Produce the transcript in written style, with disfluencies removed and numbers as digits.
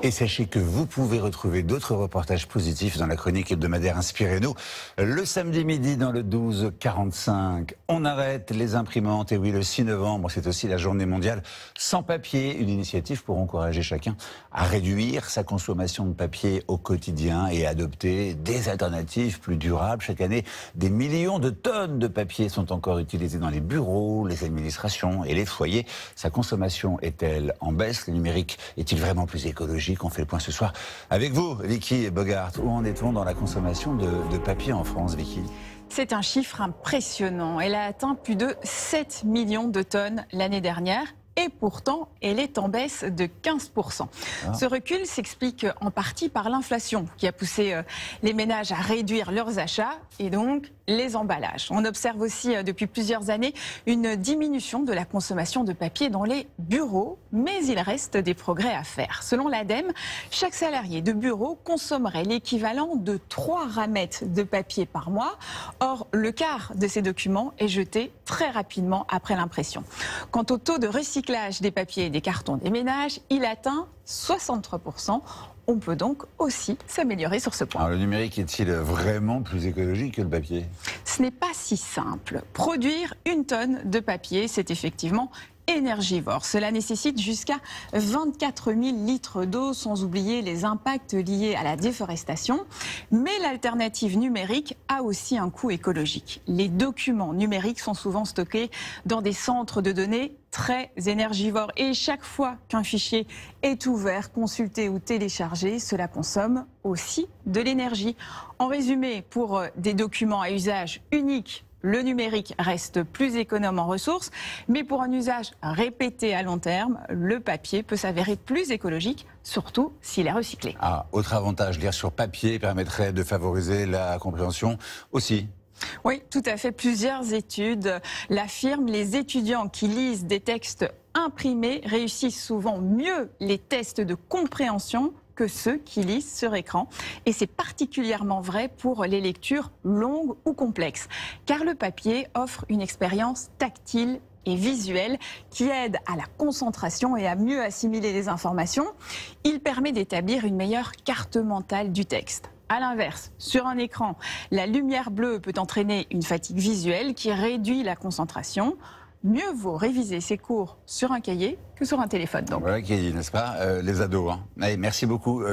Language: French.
Et sachez que vous pouvez retrouver d'autres reportages positifs dans la chronique hebdomadaire Inspirez-nous. Le samedi midi dans le 12-45, on arrête les imprimantes. Et oui, le 6 novembre, c'est aussi la journée mondiale sans papier. Une initiative pour encourager chacun à réduire sa consommation de papier au quotidien et adopter des alternatives plus durables. Chaque année, des millions de tonnes de papier sont encore utilisées dans les bureaux, les administrations et les foyers. Sa consommation est-elle en baisse? Le numérique est-il vraiment plus écologique? On fait le point ce soir avec vous, Vicky Bogart. Où en est-on dans la consommation de papier en France, Vicky? C'est un chiffre impressionnant. Elle a atteint plus de 7 millions de tonnes l'année dernière. Et pourtant, elle est en baisse de 15%. Ce recul s'explique en partie par l'inflation qui a poussé les ménages à réduire leurs achats et donc les emballages. On observe aussi depuis plusieurs années une diminution de la consommation de papier dans les bureaux, mais il reste des progrès à faire. Selon l'ADEME, chaque salarié de bureau consommerait l'équivalent de 3 ramettes de papier par mois. Or, le quart de ces documents est jeté très rapidement après l'impression. Quant au taux de recyclage des papiers et des cartons des ménages, il atteint 63%. On peut donc aussi s'améliorer sur ce point. Alors, le numérique est-il vraiment plus écologique que le papier? Ce n'est pas si simple. Produire 1 tonne de papier, c'est effectivement énergivore. Cela nécessite jusqu'à 24 000 litres d'eau, sans oublier les impacts liés à la déforestation. Mais l'alternative numérique a aussi un coût écologique. Les documents numériques sont souvent stockés dans des centres de données très énergivores. Et chaque fois qu'un fichier est ouvert, consulté ou téléchargé, cela consomme aussi de l'énergie. En résumé, pour des documents à usage unique, le numérique reste plus économe en ressources, mais pour un usage répété à long terme, le papier peut s'avérer plus écologique, surtout s'il est recyclé. Autre avantage, lire sur papier permettrait de favoriser la compréhension aussi. Oui, tout à fait. Plusieurs études l'affirment. Les étudiants qui lisent des textes imprimés réussissent souvent mieux les tests de compréhension que ceux qui lisent sur écran. Et c'est particulièrement vrai pour les lectures longues ou complexes, car le papier offre une expérience tactile et visuelle qui aide à la concentration et à mieux assimiler les informations. Il permet d'établir une meilleure carte mentale du texte. A l'inverse, sur un écran, la lumière bleue peut entraîner une fatigue visuelle qui réduit la concentration. Mieux vaut réviser ses cours sur un cahier que sur un téléphone. Donc. Voilà qui est dit, n'est-ce pas, les ados. Allez, merci beaucoup.